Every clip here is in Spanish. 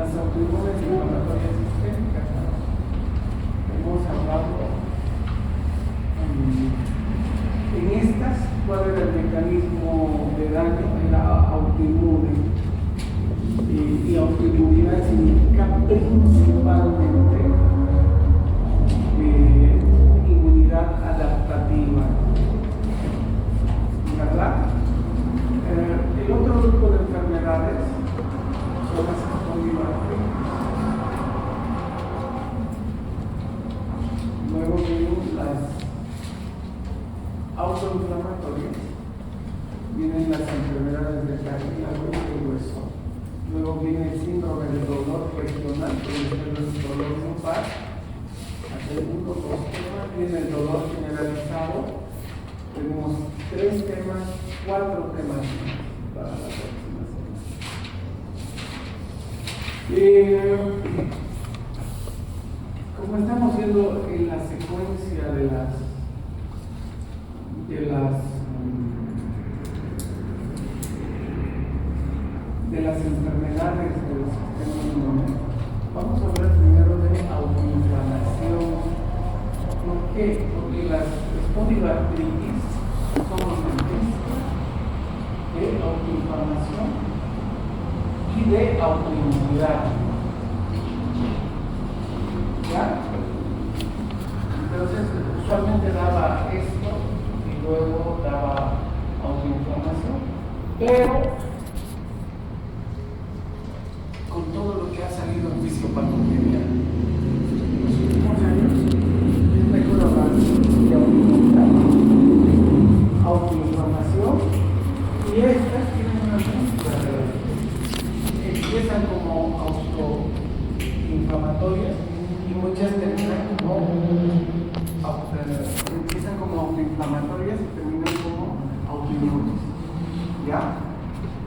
las autoinmunes inflamatorias sistémicas, ¿no? Hemos hablado en estas, cuál era el mecanismo de daño, era autoinmune. Y autoinmunidad significa principalmente inmunidad adaptativa, ¿verdad? El otro grupo de enfermedades son las espondiloartritis. Luego vienen las autoinflamatorias, vienen las enfermedades de cartílago y hueso. Luego viene el síndrome del dolor regional, que es el dolor lumbar. Segundo, dos temas, viene el dolor generalizado. Tenemos 3 temas, 4 temas para la próxima semana. Como estamos viendo en la secuencia de las enfermedades del sistema inmune, vamos a hablar primero de autoinflamación. ¿Por qué? Porque las espondiloartritis son ejemplos de autoinflamación y de autoinmunidad. ¿Ya? Entonces, usualmente daba esto y luego daba autoinflamación, pero con todo lo que ha salido en fisiopatología en los últimos años, es mejor hablar de autoinflamación, y estas tienen una múltiple relación. Empiezan como autoinflamatorias y muchas terminan como autoinflamatorias y terminan como autoinmunes. ¿Ya?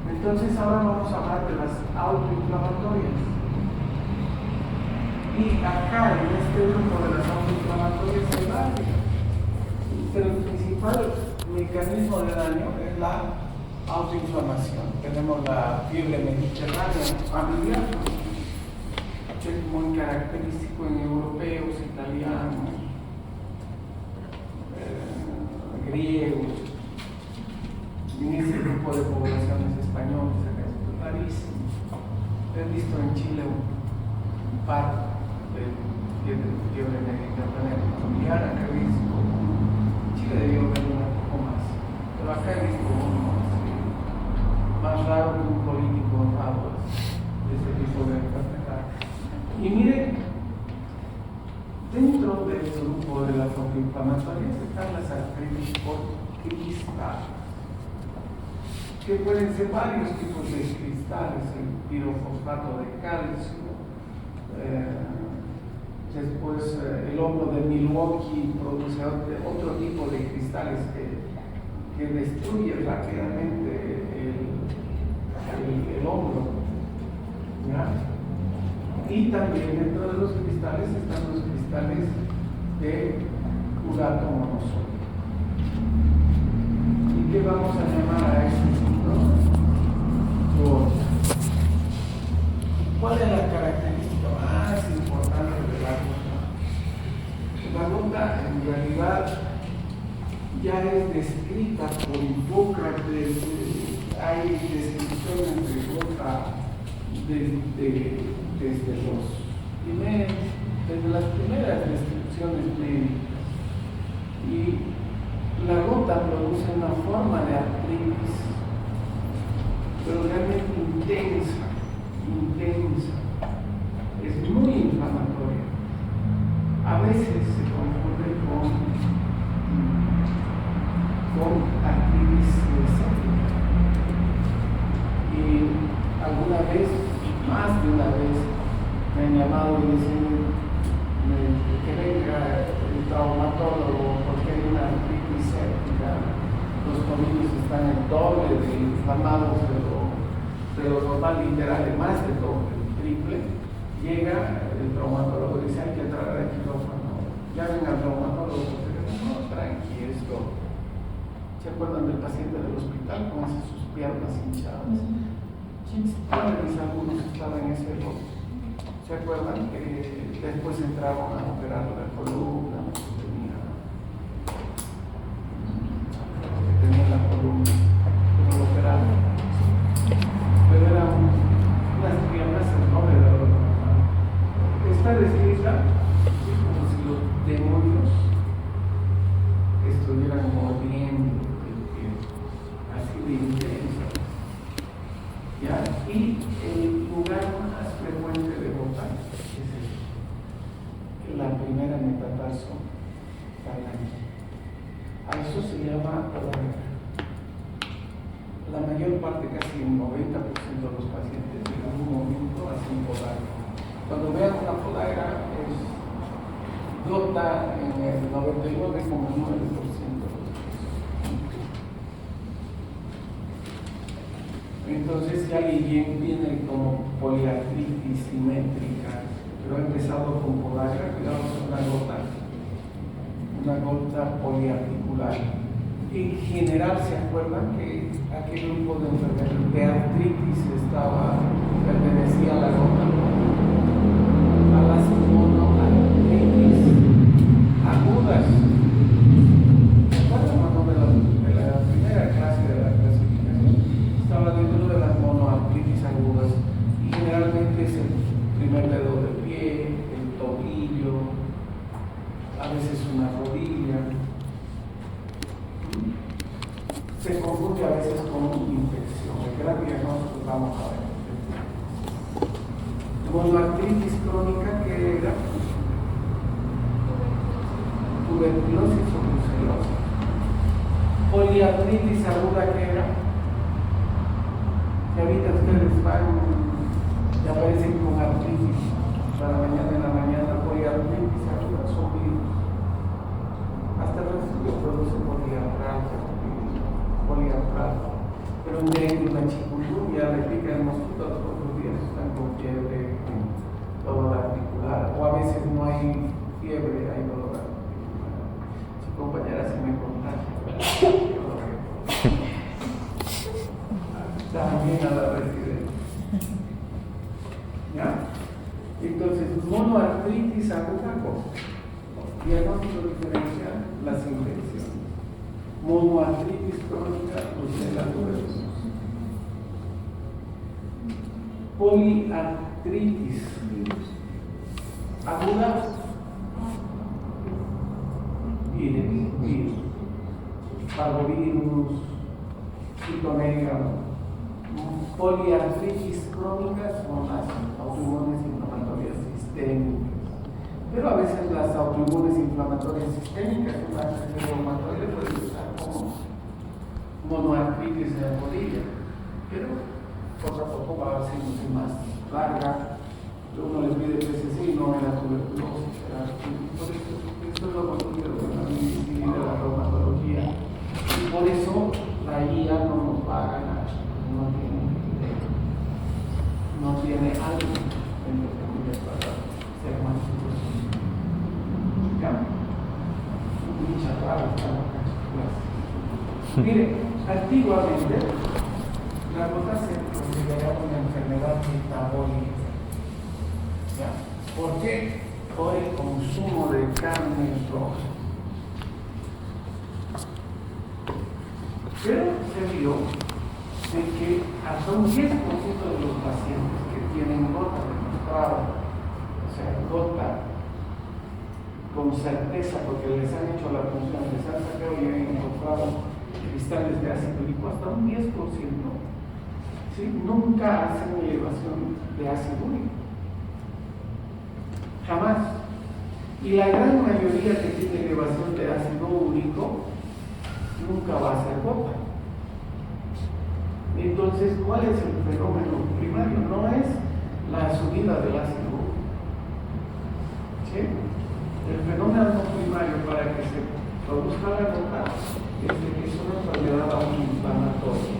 Entonces ahora vamos a hablar de las autoinflamatorias. Y acá en este grupo de las autoinflamatorias hay varios, pero el principal mecanismo de daño es la autoinflamación. Tenemos la fiebre mediterránea familiar, que es muy característico en europeos, italianos, griegos, en ese grupo de poblaciones españolas, acá es clarísimo. He visto en Chile un par de fiebre mediterránea familiar, acá he visto, Chile debió ver un poco más, pero acá he visto uno más raro que un político honrado de ese tipo de enfermedad. Y miren, dentro del grupo de las autoinflamatorias están las artritis por cristal, que pueden ser varios tipos de cristales, el pirofosfato de calcio, después el hongo de Milwaukee produce otro tipo de cristales que destruye rápidamente el hongo, ¿ya? Y también dentro de los cristales están los cristales de urato monosódico. ¿Y qué vamos a llamar a estos? Gota. ¿Cuál es la característica más importante de la gota? La gota en realidad ya es descrita por Hipócrates, hay descripciones de gota desde las primeras descripciones médicas. Y la gota produce una forma de artritis, pero realmente intensa, es muy inflamatoria. A veces se confunde con artritis escéptica. Y alguna vez, más de una vez, me han llamado y dicen que venga el traumatólogo porque hay una artritis séptica, los tobillos están el doble de inflamados de lo normal, literal, más de doble, triple. Llega el traumatólogo y dice: hay que traer al quirófano, llamen al traumatólogo, no, tranqui, esto. ¿Se acuerdan del paciente del hospital con sus piernas hinchadas? ¿Quién se puede revisar? Algunos estaban en ese error. ¿Se acuerdan que después entraron a operar la columna? Tenía la columna, pero lo operaron. Pero eran unas piernas enormes. Está descrita como si los demonios estuvieran moviendo el pie, así de intenso. ¿Ya? Y el lugar más frecuente de botar es la primera metatarso falange. A eso se llama podagra. La mayor parte, casi el 90% de los pacientes en algún momento hacen podagra. Cuando vean una podagra, dota en el 99,9%. Entonces ya alguien viene como poliartritis simétrica, pero ha empezado con podagra, cuidado con una gota poliarticular. En general, ¿se acuerdan que aquel grupo de enfermedades de artritis pertenecía a la gota? A las monoartritis agudas. ¿Se acuerdan cuando de la primera clase de la clasificación? Estaba dentro de las monoartritis agudas y generalmente es el primer dedo del pie, el tobillo, a veces una rodilla. Se confunde a veces con infección. El gran diagnóstico vamos a ver. Monoartritis crónica, que era tuberculosis o brucelosis. Poliartritis aguda, que era, que ahorita ustedes van y aparecen con artritis para mañana en la mañana. Poliartritis aguda son virus. Hasta el estudio produce poliartralgia. Pero un dengue, una chikungunya, le pica el mosquito, los otros días están con fiebre, dolor articular, o a veces no hay fiebre, hay dolor articular. Su compañera se me contagia. También a la residencia. ¿Ya? Entonces, monoartritis aguda, diagnóstico diferencial, las infecciones. Monoartritis crónica, brucela tuberosa. Poliartritis aguda, virus, parvovirus, citomegalo. Poliartritis crónicas son las autoinmunes inflamatorias sistémicas. Pero a veces las autoinmunes inflamatorias sistémicas, una reumatoide puede usar como monoartritis de la rodilla, pero poco a poco va haciéndose más larga. Uno le pide PCC y no era tuberculosis. Por eso, esto es lo bonito de la medicina y de la reumatología. Y por eso la IA no nos va a ganar, no tiene algo en lo que voy a para ser más difícil. Muy chaparra esta. Mire, antiguamente la gota se consideraba una enfermedad metabólica. ¿Por qué? Por el consumo de carne roja. Pero se vio de que hasta un 10% de los pacientes que tienen gota demostrada, o sea, gota con certeza, porque les han hecho la punción, les han sacado y han encontrado cristales de ácido úrico, hasta un 10%, ¿sí? Nunca hacen elevación de ácido úrico. Jamás. Y la gran mayoría que tiene elevación de ácido úrico nunca va a ser gota. Entonces, ¿cuál es el fenómeno primario? No es la subida del ácido úrico. ¿Sí? El fenómeno primario para que se produzca la gota es de que es una enfermedad autoinflamatoria.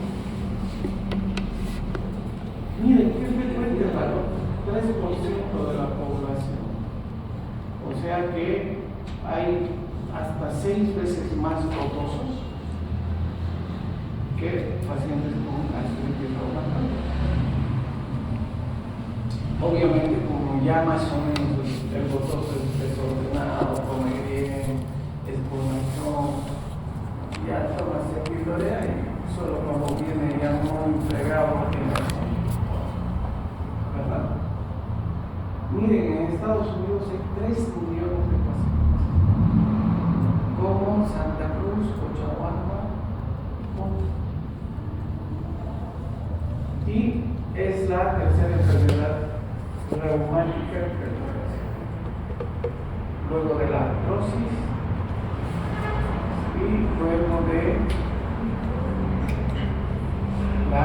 Miren, ¿qué frecuente es la gota? 3% de la población. O sea que hay hasta 6 veces más gotosos que pacientes con artritis reumatoide. Obviamente, como ya más o menos el gozoso es desordenado, come bien, es bonachón, ya toma servidora y solo cuando viene ya muy fregado tiene razón, ¿verdad? Miren, en Estados Unidos hay 3 millones de pacientes, como Santa Cruz, Cochabamba, y es la tercera enfermedad reumática que luego de la artrosis y luego de la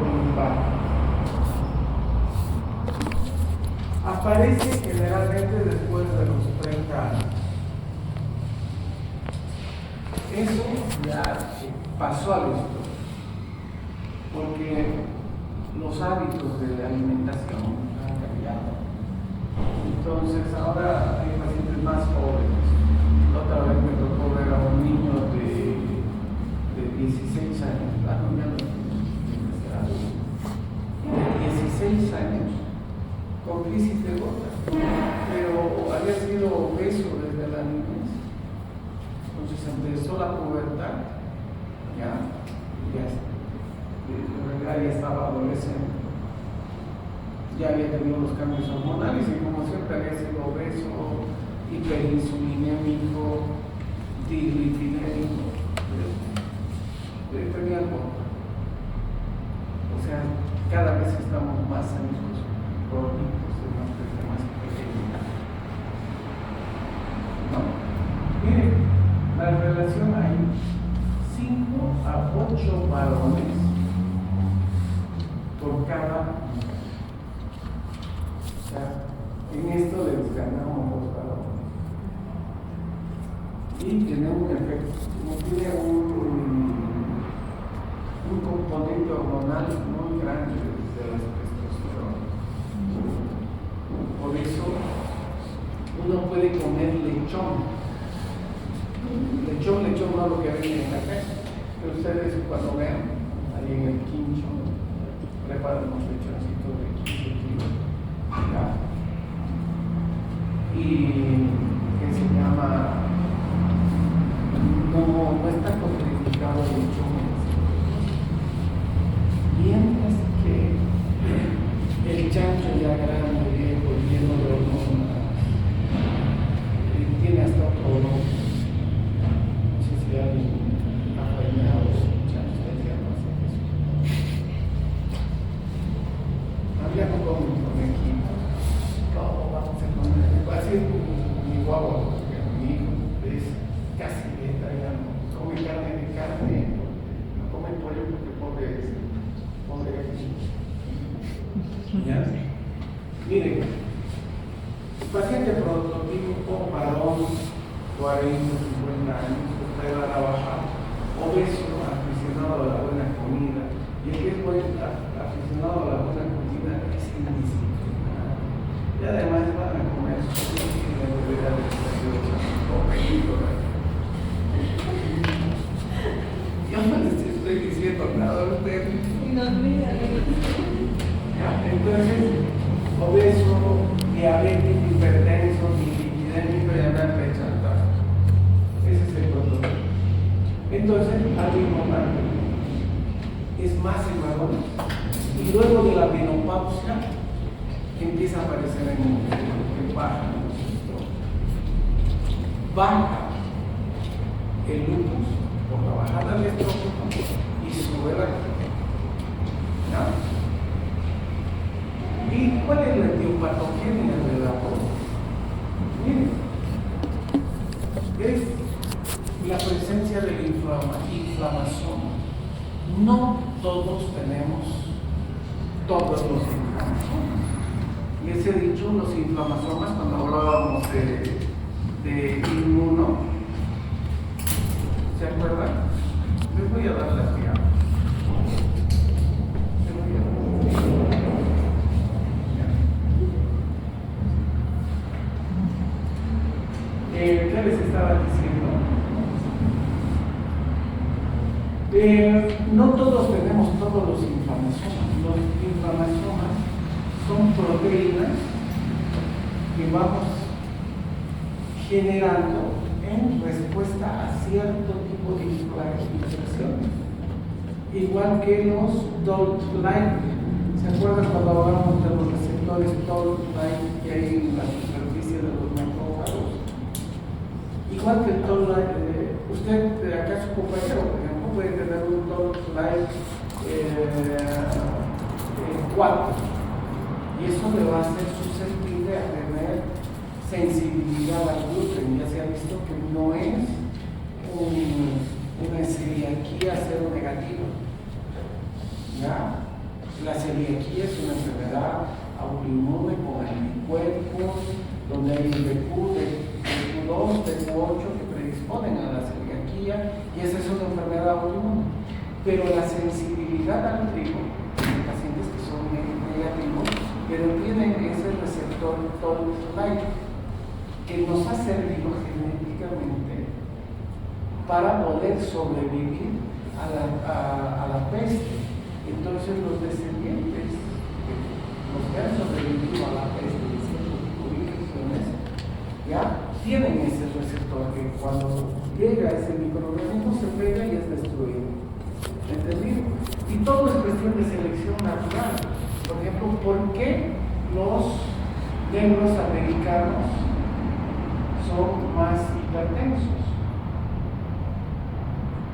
lumbar. Aparece generalmente después de los 30 años. Eso ya pasó a la historia, porque los hábitos de alimentación han cambiado. Entonces ahora hay pacientes más jóvenes. La otra vez me tocó ver a un niño de 16 años, ya no de 16 años, con crisis de gota, pero había sido obeso desde la niñez. Entonces empezó la pubertad, ya estaba adolescente, ya había tenido los cambios hormonales y como siempre había sido obeso, hiperinsulinémico, dislipidémico, tenía gota. O sea, cada vez estamos más amigos, gorditos, más pequeños. No. Miren, la relación hay 5 a 8 varones por cada mujer. O sea, en esto les ganamos los varones. Y tiene un efecto, como tiene un componente hormonal muy grande de las testosterona. Por eso uno puede comer lechón, no lo que ven en la calle, pero ustedes cuando vean ahí en el quincho preparan unos lechoncitos de 15 kilos, ¿ya? Y que se llama, no está contraindicado el lechón, mientras que el chancho ya grande, viejo, lleno de hormonas, tiene hasta otro olor. No sé si alguien ha bañado chancho, ya no sé qué es. Había como un conejito, todo vamos a comer, así es mi guagua, porque mi hijo es casi vegetariano, come carne, no come pollo porque pobre ¿ya? Miren, paciente prototipo, varón, 40, 50 años, usted va a trabajar, obeso, aficionado a la buena comida, y el que es aficionado a la buena comida es indisciplinado, y además van a comer su integridad de yo no les estoy diciendo nada a ustedes. Entonces, obeso, diabético, hipertenso, dislipidémico y además rechazado. Ese es el prototipo. Entonces, algo importante, es más en varones. Y luego de la menopausia, empieza a aparecer en mujeres, que baja el lupus por la bajada del estrógeno y sube la ¿no? ¿Y cuál es la etiopatogenia de la gota? Miren, es la presencia de la inflamación. No todos tenemos todos los inflamaciones. Les he dicho los inflamaciones cuando hablábamos de inmuno. ¿Se acuerdan? Les voy a dar las diapositivas. ¿Qué les estaba diciendo? No todos tenemos todos los inflamaciones. Los inflamaciones son que vamos generando en respuesta a cierto tipo de infracciones. Igual que los Toll-like. ¿Se acuerdan cuando hablamos de los receptores Toll-like que hay en la superficie de los macrófagos? Igual que el Toll-like, usted, acá su compañero, por ejemplo, puede tener un Toll-like 4, y eso le va a hacer susceptible a tener sensibilidad al gluten. Ya se ha visto que no es una celiaquía cero negativa. ¿Ya? La celiaquía es una enfermedad autoinmune con anticuerpos, donde hay IgQ de Q2, de Q8 que predisponen a la celiaquía, y esa es una enfermedad autoinmune. Pero la sensibilidad al trigo, en pacientes que son negativos, pero tienen ese receptor Toll-like, que nos ha servido genéticamente para poder sobrevivir a la peste. Entonces los descendientes, los que han sobrevivido a la peste de cierto tipo de infecciones, ya tienen ese receptor que cuando llega ese microorganismo se pega y es destruido. ¿Entendido? Y todo es cuestión de selección natural. Por ejemplo, ¿por qué los negros americanos son más hipertensos?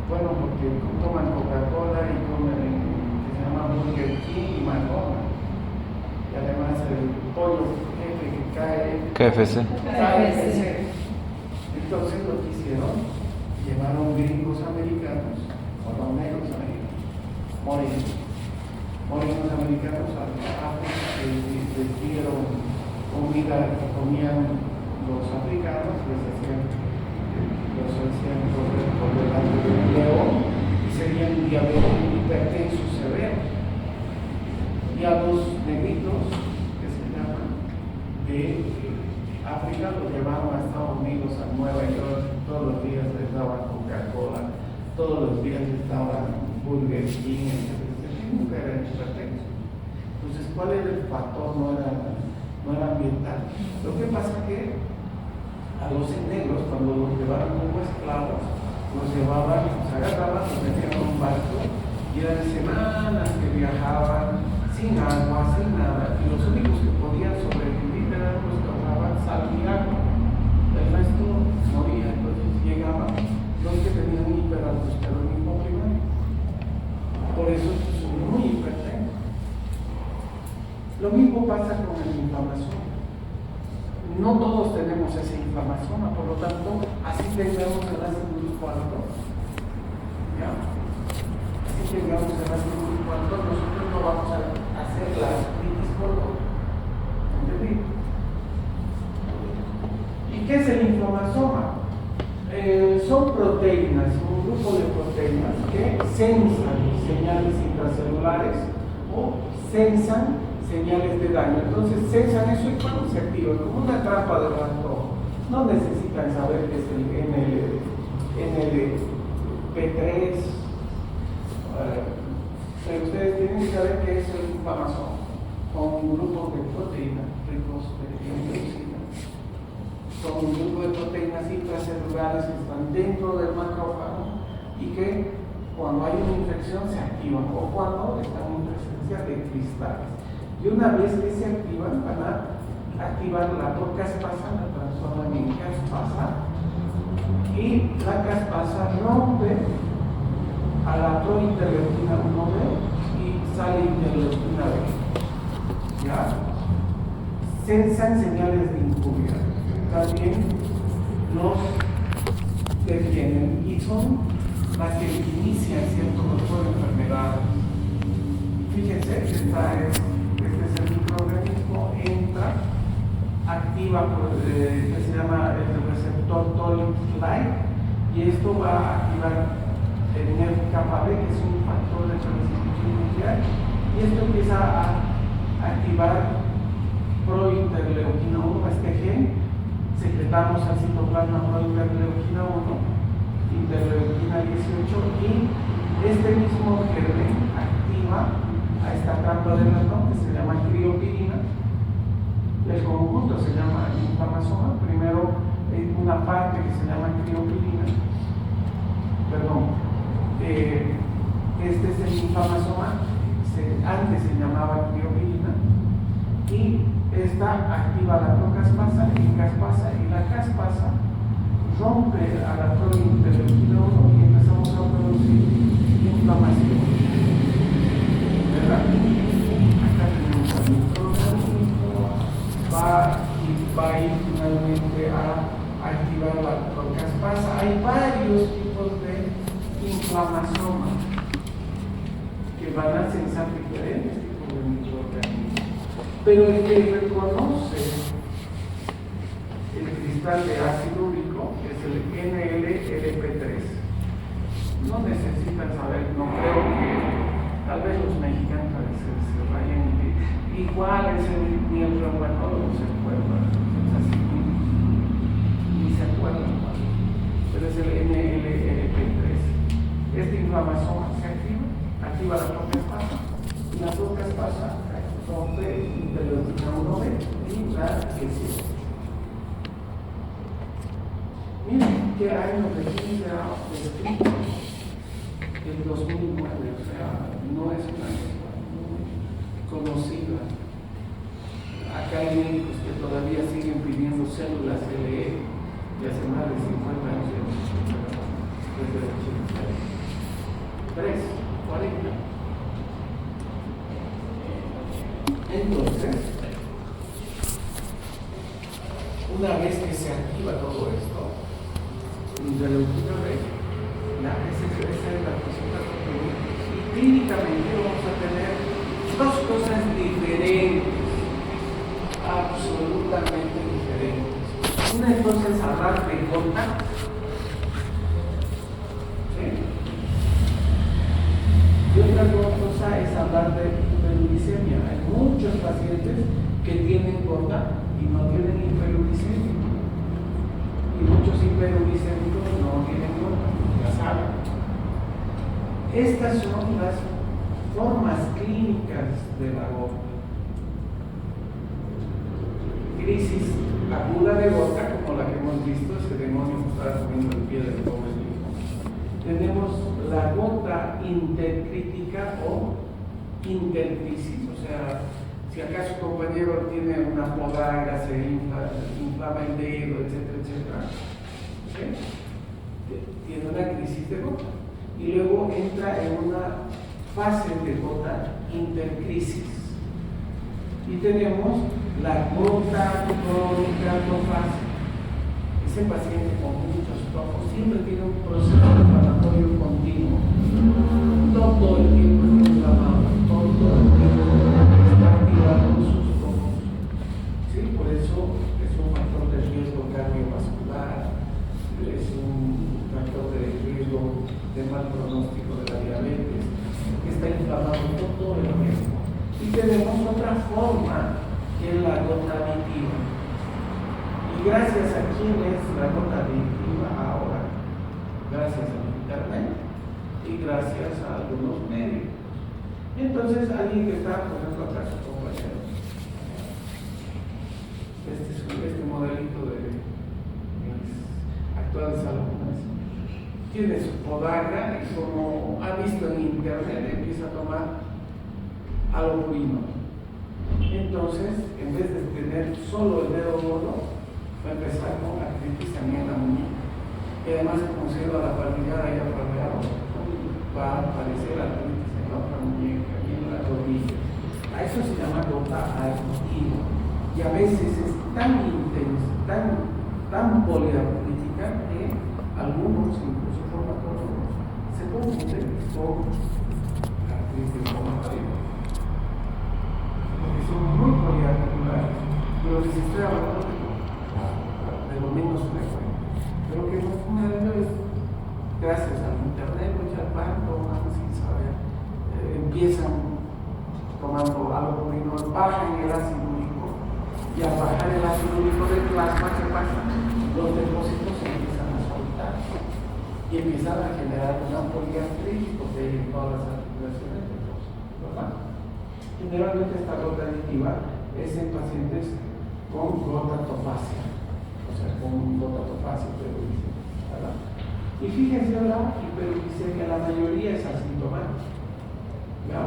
Bueno, porque toman Coca-Cola y comen que se llama Burger King y McDonald's. Y además el pollo que cae KFC. Entonces lo que hicieron, llevaron gringos americanos, o los negros americanos, morenos americanos a África, y les dieron comida que comían los africanos, los hacían por delante del león y serían diabéticos hipertensos severos. Y a los negritos, que se llaman, de África, los llevaron a Estados Unidos, a Nueva York, todos los días les daban Coca-Cola, todos los días les daban Burger King, etc. Nunca eran hipertensos. Entonces, ¿cuál era el factor? No era ambiental. Lo que pasa es que a los negros, cuando los llevaban como esclavos, los llevaban, los agarraban, los metían en un barco, y eran semanas que viajaban sin agua, sin nada, y los únicos que podían sobrevivir eran los que ahorraban sal y agua. El resto moría. Entonces llegaban los que tenían hiperaldosteronismo primario. Por eso son muy hipertensos. Lo mismo pasa con la inflamación. No todos tenemos esa inflamación, por lo tanto, así tengamos el ácido úrico alto, ¿ya? Así tengamos el ácido úrico alto, nosotros no vamos a hacer la artritis por dolor. ¿Entendido? ¿Y qué es el inflamasoma? Son proteínas, un grupo de proteínas que sensan señales intracelulares o sensan señales de daño. Entonces sensan eso y cuando se activan, como una trampa de ratón. No necesitan saber qué es el NLP3, pero ustedes tienen que saber qué es el inflamasoma, con un grupo de proteínas ricos de endoxina. Son un grupo de proteínas intracelulares que están dentro del macrófago y que cuando hay una infección se activan o cuando están en presencia de cristales. Y una vez que se activan, van a activar la procaspasa, la transforman en caspasa, y la caspasa rompe a la prointerleuquina 1B y sale interleuquina B. ¿Ya? Sensan señales de injuria. También los detienen y son las que inician cierto tipo de enfermedades. Fíjense que este es el microorganismo, entra, activa que se llama el receptor Toll-like, y esto va a activar el NF-kappa B, que es un factor de transcripción nuclear, y esto empieza a activar prointerleuquina 1, este gen. Secretamos al citoplasma prointerleuquina 1, interleuquina 18, y este mismo germen activa a esta trampa de ratón que se llama criopirina. El conjunto se llama inflamasoma. Primero, hay una parte que se llama criopilina. Este es el inflamasoma, antes se llamaba criopilina, y esta activa la procaspasa y la caspasa rompe a la prointerleuquina 1 y empezamos a producir inflamación. ¿Verdad? Acá tenemos el microorganismo, va a ir finalmente a activar la procaspasa. Hay varios tipos de inflamasoma que van a censar diferentes tipos de microorganismos. Pero el que reconoce el cristal de ácido úrico es el NLRP3. No necesitan saber, no creo que tal vez los mexicanos a veces se rayen. Igual es el miembro bueno, no se acuerdan, es así, ni se acuerdan, pero es el NLRP3. Esta inflamasoma se activa la procaspasa, y la procaspasa rompe interleuquina 1B y la lesión. Miren qué año recién se ha descrito, el 2009, o sea, no es una cosa muy conocida. Acá hay médicos que todavía siguen pidiendo células LE y hace más de 50 años desde el 83, 40. Entonces, una vez que se activa todo esto, interleuquina B, esa es la cosita y clínicamente vamos a tener dos cosas diferentes, absolutamente diferentes. Una cosa es hablar de gota, ¿sí? Y otra cosa es hablar de hiperuricemia. Hay muchos pacientes que tienen gota y no tienen hiperuricemia. Y muchos hiperuricémicos no tienen gota, ya saben. Estas son las formas clínicas de la gota. Crisis aguda de gota, como la que hemos visto, ese demonio que está comiendo el pie del pobre hijo. Tenemos la gota intercrítica o intercrisis, o sea, si acaso su compañero tiene una podagra, se inflama el dedo, etcétera, ¿sí? Tiene una crisis de gota y luego entra en una fase de gota intercrisis y tenemos la gota crónica tofásica. Ese paciente con muchos tofos siempre tiene un proceso inflamatorio continuo, todo el tiempo está inflamado, todo el tiempo está activando sus tofos, ¿sí? Por eso es un factor de riesgo cardiovascular, es un factor de riesgo de mal pronóstico de la diabetes, que está inflamado todo el tiempo. Y tenemos otra forma que es la gota adictiva. Y gracias a quién es la gota adictiva ahora, gracias al internet y gracias a algunos médicos. Entonces alguien que está, por ejemplo, acá su compañero, este modelito de mis actuales alumnos, tiene su podagra y como ha visto en internet empieza a tomar alopurino. Entonces, en vez de tener solo el dedo gordo, va a empezar con artritis también en la muñeca. Y además, como se lleva la palmillada y el palmeado, va a aparecer artritis en la otra muñeca y en la rodilla. A eso se llama gota adictiva. Y a veces es tan intensa, tan poliartrítica que algunos, incluso reumatólogos, se confunden con artritis reumatoide. Porque son muy poliarticulares, pero les estoy hablando de lo menos frecuente. Pero que una de ellas, gracias al internet, muchas van tomando sin saber, empiezan tomando algo y nos bajan el ácido úrico, y al bajar el ácido úrico del plasma, ¿qué pasa? Los depósitos se empiezan a soltar y empiezan a generar una poliartritis porque hay todas las articulaciones de los, ¿verdad? Generalmente esta gota adictiva es en pacientes con gota tofásica. o sea, con gotatofasia, hiperuricemia, ¿verdad? Y fíjense, la hiperuricemia, la mayoría es asintomática, ¿ya?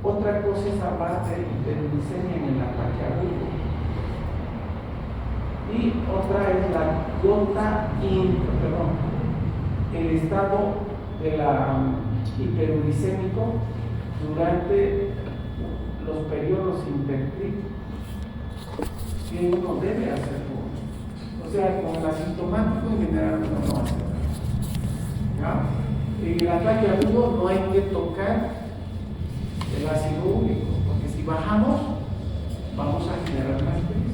Otra cosa es hablar de hiperuricemia en el ataque agudo. Y otra es la el estado de la hiperuricémico durante los periodos intercríticos que uno debe hacerlo. O sea, con el asintomático en general uno no hace nada. En el ataque agudo no hay que tocar el ácido úrico, porque si bajamos vamos a generar más crisis.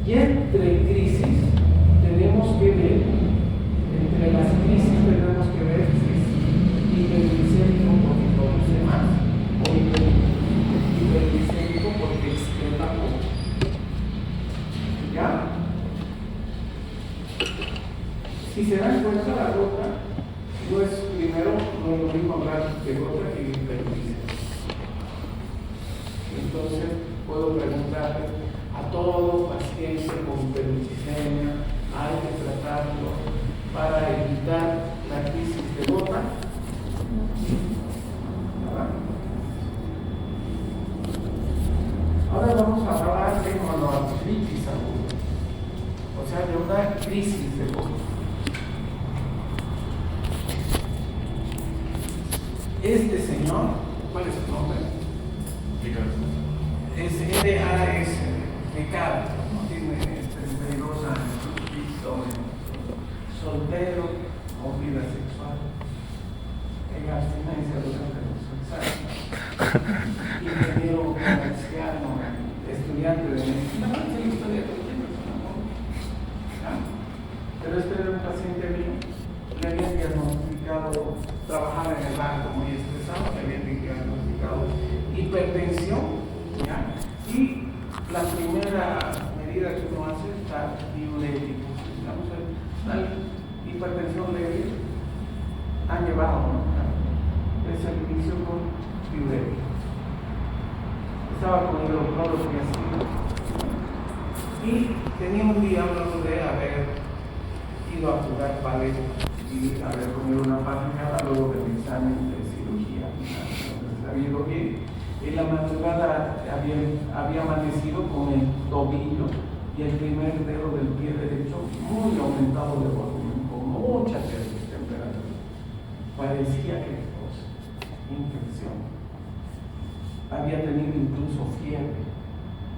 Y entre crisis tenemos que ver, entre las crisis tenemos que ver si es hiperglicémico porque produce más o hiperglicémico porque excreta poco. ¿Ya? Si se dan cuenta, la gota no es primero, no es lo mismo hablar de gota que de hiperglicemia. Entonces puedo preguntarle a todo paciente con hiperuricemia, hay que tratarlo para evitar la crisis de gota. Ahora vamos a hablar de monoartritis aguda, o sea, de una crisis de gota. Este señor, ¿cuál es su nombre? Es RAS, Ricardo, ¿no? Tiene 32 años, soltero, con vida sexual, en abstinencia durante los exámenes, ingeniero comercial, estudiante de medicina, no sé la historia de los libros, pero este era un paciente mío, le habían diagnosticado, trabajaba en el banco muy estresado, le habían diagnosticado hipertensión, ¿ya? Y la primera medida que uno hace es estar diurético. Digamos, la hipertensión leve han llevado, ¿no? Es el inicio con diurético. Estaba con hidroclorotiazida y tenía un día hablando de haber ido a jugar ballet y haber comido una parrillada luego del examen de cirugía. Entonces había ido bien. En la madrugada había amanecido con el tobillo y el primer dedo del pie derecho muy aumentado de volumen, con mucha temperatura. Parecía que cosa, infección. Había tenido incluso fiebre.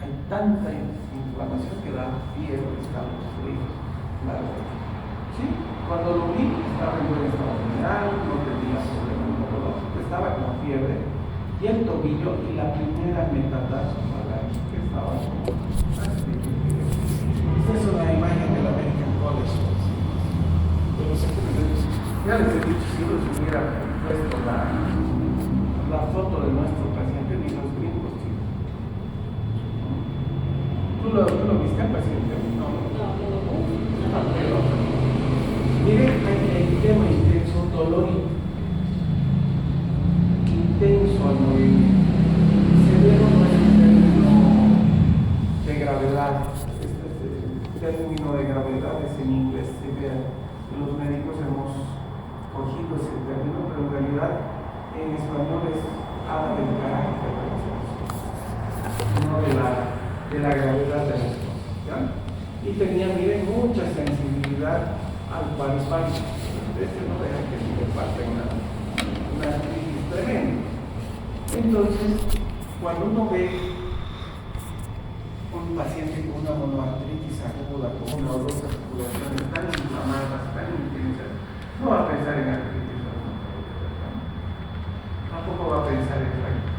Hay tanta inflamación que da fiebre, estaba frío. Claro. ¿Sí? Cuando lo vi, estaba en buen estado general, no tenía problema neurológico, estaba con fiebre. Y el tobillo y la primera metatarsofalange que estaba como. Esta es una imagen de la American College. Pero ya les he dicho, si les hubiera puesto la foto de nuestro paciente, ni los gringos, tío. ¿Tú lo viste al paciente? No. Pero, miren, el tema intenso, dolor intenso al movimiento. Severo no es un término de gravedad. Este término de gravedad es en inglés severo. Los médicos hemos cogido ese término, pero en realidad en español es habla del carácter de las cosas, no de la gravedad de las cosas, ¿ya? Y tenía, miren, mucha sensibilidad al palpar. Este no deja que se le pase una crisis tremenda. Entonces, cuando uno ve un paciente con una monoartritis aguda, con una o dos articulaciones tan inflamadas, tan intensas, no va a pensar en artritis reumatoide, tampoco va a pensar en fractura.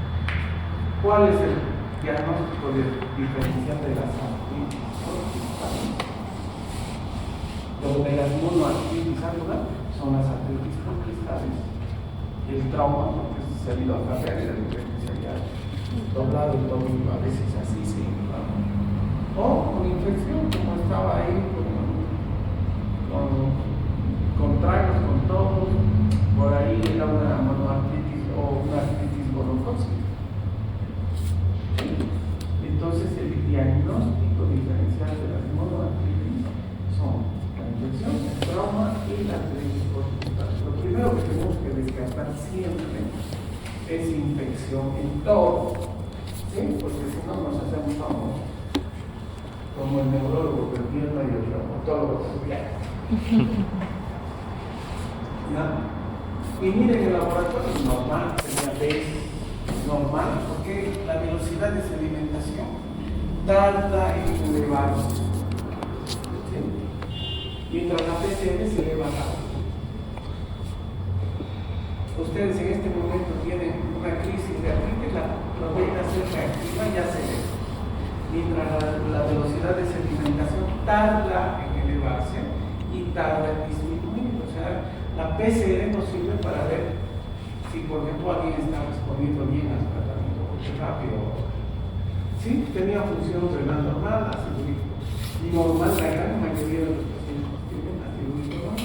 ¿Cuál es el diagnóstico diferencial de las artritis? Lo de las monoartritis agudas son las artritis cristales. El trauma, porque se ha ido a la pérdida de se había doblado el tobillo, a veces así se inflama. O con infección, como estaba ahí, con tragos, con todos, por ahí era una monoartritis o una artritis gonocócica. Entonces el diagnóstico diferencial protección en todo, ¿sí? Porque si no nos hacemos famosos, como el neurólogo del pierna y el traumatólogo del viaje. Y miren, el laboratorio es normal, es normal, porque la velocidad de sedimentación tarda en elevarse, ¿sí? Mientras la PCR se eleva rápido. Ustedes en este momento tienen una crisis de artritis, la proteína C reactiva ya se eleva. Mientras la velocidad de sedimentación tarda en elevarse y tarda en disminuir. O sea, la PCR nos sirve para ver si, por ejemplo, alguien está respondiendo bien al tratamiento, porque rápido. Sí, tenía función renal normal, así normal, la gran mayoría de los pacientes tienen así normal.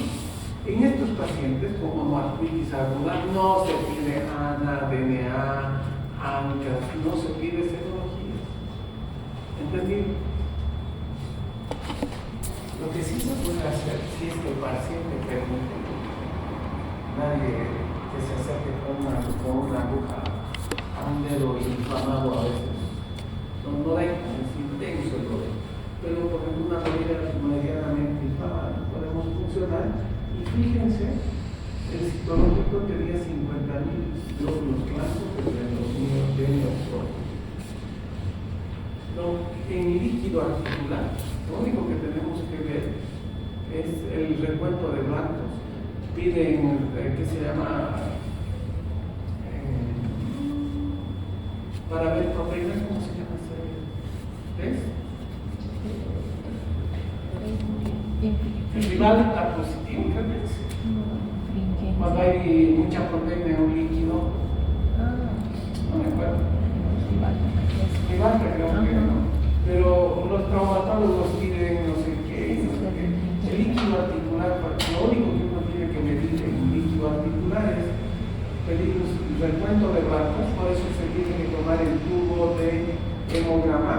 En estos pacientes, como artritis aguda, no se pide ANA, DNA, ANCAS, no se pide serología. ¿Entendido? Lo que sí se puede hacer, si es que el paciente permite, nadie que se acerque con una aguja a un dedo inflamado a veces, no deja, es intenso el dolor, pero por ejemplo una medida medianamente inflamada podemos funcionar. Y fíjense, el citológico tenía 50.000 glóbulos blancos entre los niños de neocortes. En el líquido articular, lo único que tenemos que ver es el recuento de blancos. Piden, ¿qué se llama? Para ver proteínas, ¿cómo se llama ese test? El rival está positivo, creo que es. Cuando hay mucha proteína en un líquido, no me acuerdo. Rival, creo que no. Pero los traumatólogos piden no sé qué. El líquido articular, lo único que uno tiene que medir en un líquido articular es pedir el recuento de blancos, por eso se tiene que tomar el tubo de hemograma.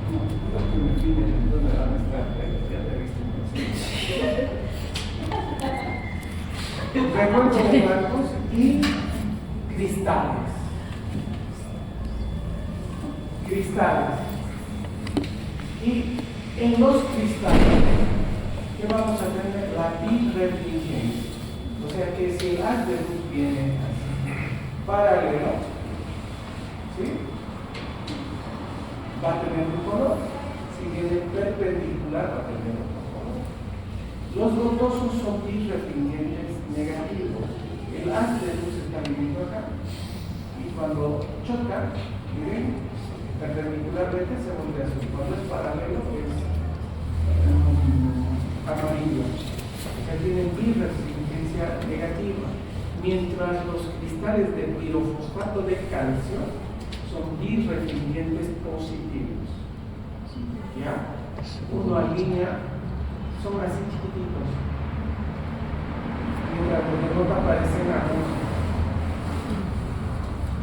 No, creo que me piden en donde van a estar, ya te he visto. Recuento de blancos y cristales. Y en los cristales, ¿qué vamos a tener? La birrefringencia. O sea que si el haz de luz viene así, paralelo, ¿sí? Va a tener un color. Si viene perpendicular, va a tener otro color. Los gotosos son birrefringentes negativos. El haz de luz está viniendo acá. Y cuando choca, miren, perpendicularmente se vuelve azul. Cuando es paralelo, es amarillo. O sea, tienen birrefringencia negativa. Mientras los cristales de pirofosfato de calcio son birrefringentes positivos. ¿Ya? Uno alinea, son así chiquititos. Mientras los demás aparecen agudos.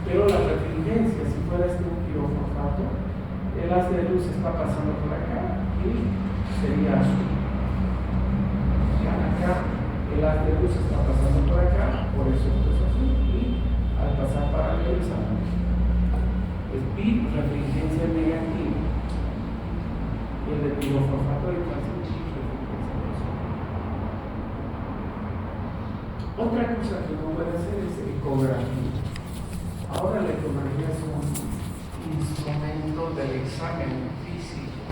Pero la refringencia, si fuera un pirofosfato, el haz de luz está pasando por acá y sería azul. Ya acá, el haz de luz está pasando por acá, por eso es azul, y al pasar paralelo es azul. Es birrefringencia negativa. Y el de pirofosfato de calcio es birrefringencia positiva. Otra cosa que uno puede hacer es ecografía. Ahora la ecografía es un instrumento del examen físico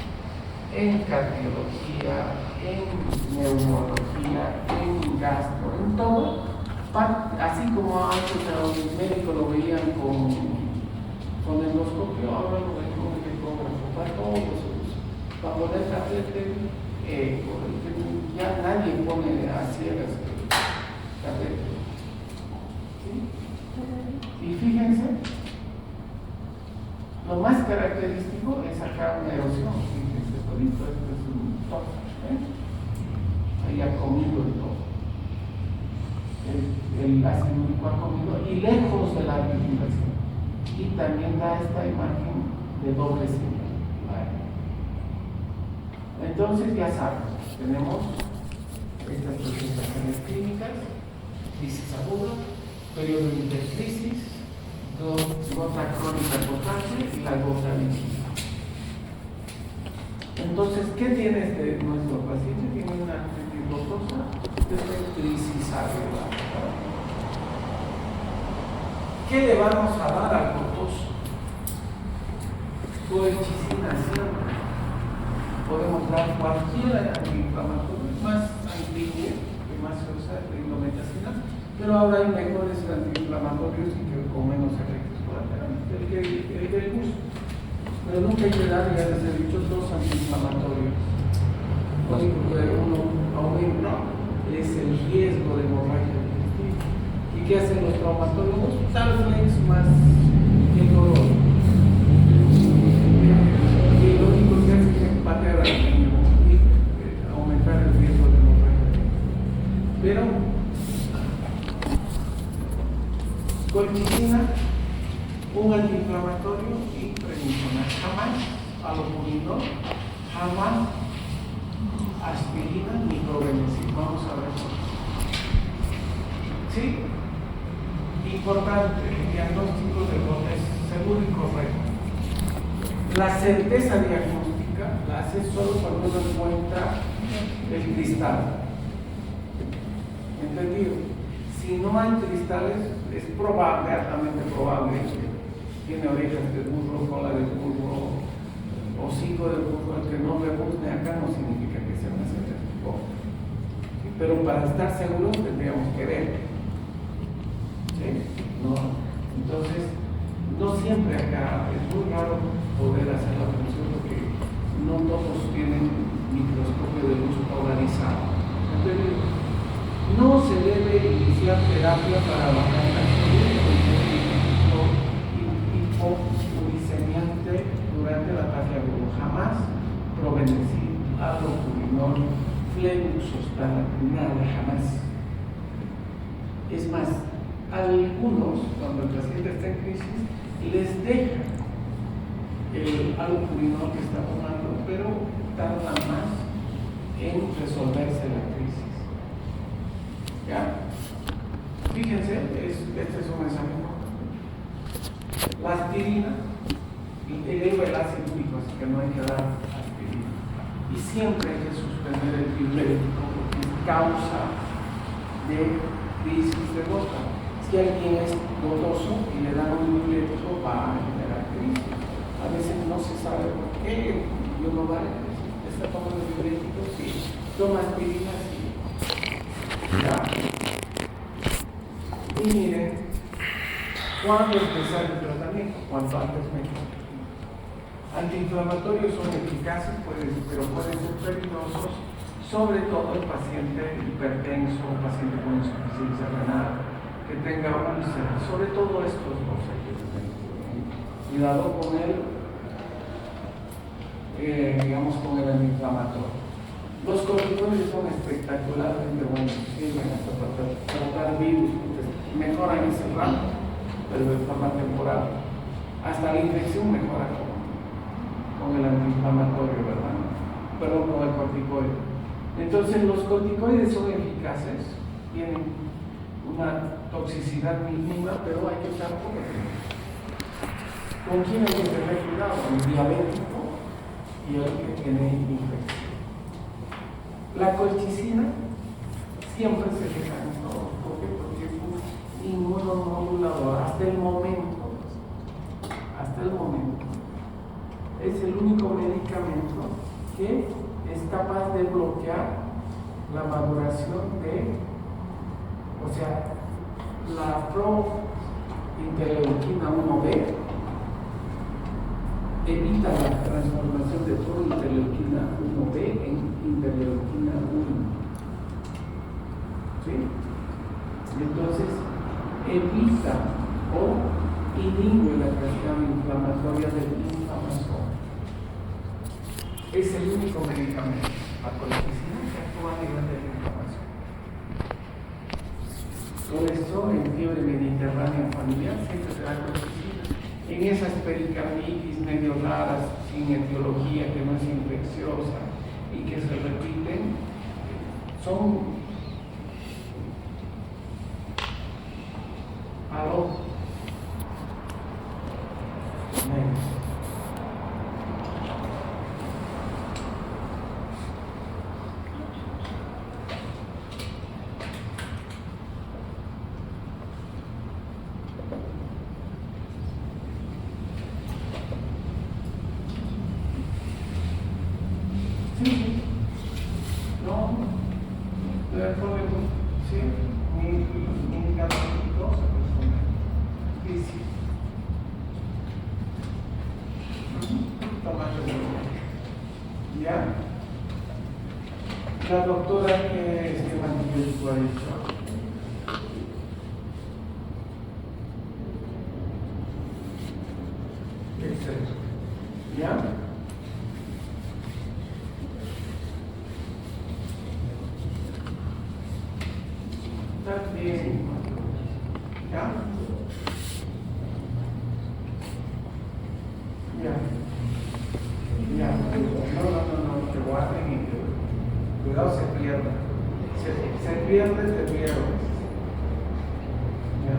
en cardiología, en neumología, en gastro, en todo, así como antes el médico lo veían con endoscopio, ahora lo ven con el ecógrafo, para todos los, para poder hacer ya nadie pone a ciegas catéter. Y fíjense, lo más característico es acá una erosión. Fíjense, esto es un toque. Ahí ha comido el todo. El ácido úrico ha comido y lejos de la articulación. Y también da esta imagen de doble señal. Entonces ya saben, tenemos estas presentaciones clínicas, crisis aguda, periodo de intercrisis, gota crónica potente y la gota líquida. Entonces, ¿qué tiene nuestro paciente? Tiene una artritis gotosa, tiene crisis aguda. ¿Qué le vamos a dar al gotoso? Colchicina siempre. Podemos dar cualquier antiinflamatorio, más antiguo que más se usa, la indometacina, pero ahora hay mejores antiinflamatorios y que con menos efectos colaterales, el que gusto. Pero nunca hay que dar, ya les he dicho, 2 antiinflamatorios. Uno aumenta es el riesgo de hemorragia digestiva. ¿Y qué hacen los traumatólogos? Talflex más el dolor. Y lo único que hace es patear al niño y aumentar el riesgo de hemorragia. Pero colchicina, un antiinflamatorio y prednisona. Jamás alopurinol, jamás aspirina ni probenecid. Vamos a ver. ¿Sí? Importante, el diagnóstico de gota es seguro y correcto. La certeza diagnóstica la hace solo cuando uno encuentra el cristal. ¿Entendido? Si no hay cristales, es probable, altamente probable, que tiene orejas de burro, cola de burro, hocico de burro. El que no rebuzne acá no significa que sea una certeza. ¿Sí? Pero para estar seguros tendríamos que ver. ¿Sí? No. Entonces, no siempre acá, es muy raro poder hacer la función porque no todos tienen microscopio de luz polarizado. ¿Entendido? No se debe iniciar terapia para bajar la hipoglucemiante durante el ataque agudo. Jamás probenecid, alopurinol, flebuxostat, nada, jamás. Es más, algunos, cuando el paciente está en crisis, les deja el alopurinol que está tomando, pero tarda más en resolverse la crisis. ¿Ya? Fíjense, este es un examen. La aspirina, el ácido úrico, así que no hay que dar aspirina. Y siempre hay que suspender el diurético porque es causa de crisis de gota. Si alguien es gotoso y le dan un diurético, va a generar crisis. A veces no se sabe por qué, y uno va a decir, ¿está tomando diurético? Sí. ¿Toma aspirina? Sí. Ya. Y miren, ¿cuándo empezar el tratamiento? Cuanto antes mejor. Antiinflamatorios son eficaces, pero pueden ser peligrosos, sobre todo el paciente hipertenso, un paciente con insuficiencia renal, que tenga úlceras, sobre todo estos dos. Cuidado con digamos, con el antiinflamatorio. Los corticoides son espectacularmente buenos, sirven hasta para tratar virus, mejoran ese rato, pero de forma temporal. Hasta la infección mejora con el antiinflamatorio, ¿verdad? Perdón, con el corticoide. Entonces, los corticoides son eficaces, tienen una toxicidad mínima, pero hay que usar poco. ¿Con quién hay que tener cuidado? El diabético y el que tiene infección. La colchicina siempre se deja en todo. ¿Por qué? Porque es un inmunomodulador hasta el momento. Es el único medicamento que es capaz de bloquear la maduración o sea, la prointerleuquina 1B evita la transformación de prointerleuquina 1B en interleuquina 1. ¿Sí? Entonces, evita o inhibe la reacción inflamatoria del inflamasoma. Es el único medicamento, la colchicina, que actúa a nivel de la inflamación. Por eso, en fiebre mediterránea familiar siempre se da colchicina. En esas pericarditis medio raras, sin etiología, que no es infecciosa y que se repiten, son Sí, no, el problema, sí, mi indicador de cosa, pues, sí. ¿Ya? La doctora que antibiótico ha dicho. Exacto. ¿Ya? Está bien. ¿Ya? Ya. Ya. No, que guarden y que cuidado se pierda. Se pierde, te pierdes. Ya.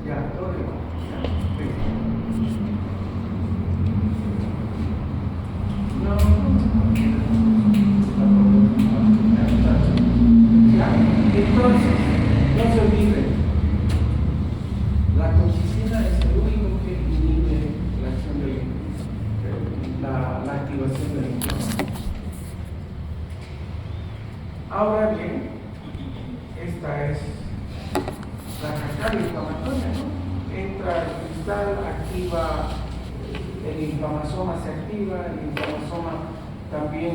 Ya, todo igual. Entonces, no se olviden, la colchicina es el único que inhibe la acción la activación del inflamación. Ahora bien, esta es la cascada inflamatoria, ¿no? Entra el cristal, activa el inflamasoma, se activa, el inflamasoma también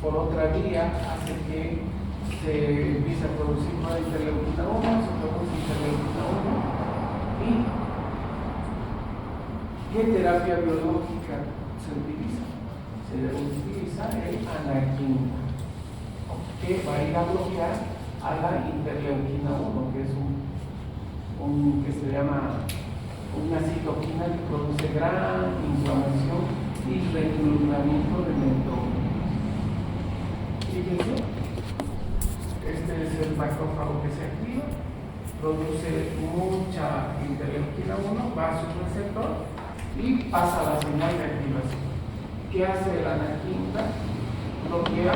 por otra vía hace que se empieza a producir más interleuquina 1, se produce interleuquina 1 y ¿qué terapia biológica se utiliza? Se utiliza el anakinra, que va a ir a bloquear a la interleuquina 1, que es que se llama una citoquina que produce gran inflamación y reclutamiento de neutrófilos. Fíjense. Este es el macrófago que se activa, produce mucha interleuquina 1, va a su receptor y pasa la señal de activación. ¿Qué hace el anakinra? Bloquea.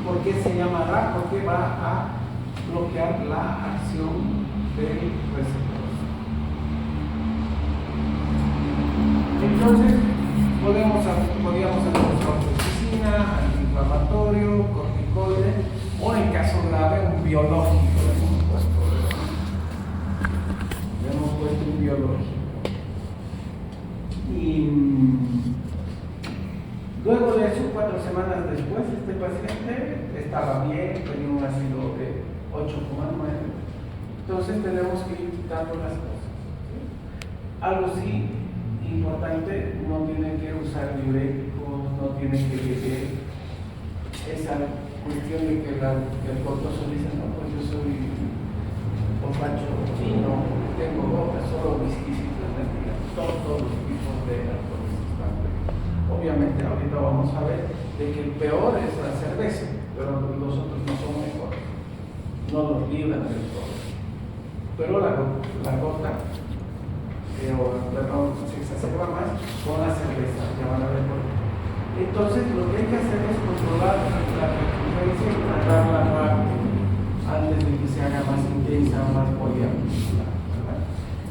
¿Por qué se llama RA? Porque va a bloquear la acción del receptor. Entonces, podríamos hacer colchicina, antiinflamatorio, corticoide, o en caso grave un biológico. Le hemos puesto un biológico. Y luego de eso, 4 semanas después, este paciente estaba bien, tenía un ácido de 8,9. Entonces tenemos que ir quitando las cosas. ¿Sí? Algo sí importante, no tiene que usar diuréticos, no tiene que beber esa cuestión de que el cortoso dice, no, pues yo soy borracho chino, tengo gotas, solo whisky, mentira, todos los tipos de alcoholes están bien. Obviamente ahorita vamos a ver de que el peor es la cerveza, pero los otros no son mejores, no los libran del todo. Pero la gota, se exacerba más con la cerveza, ya van a ver por qué. Entonces lo que hay que hacer es controlar la frecuencia y tratarla rápido antes de que se haga más intensa, más poliarticular.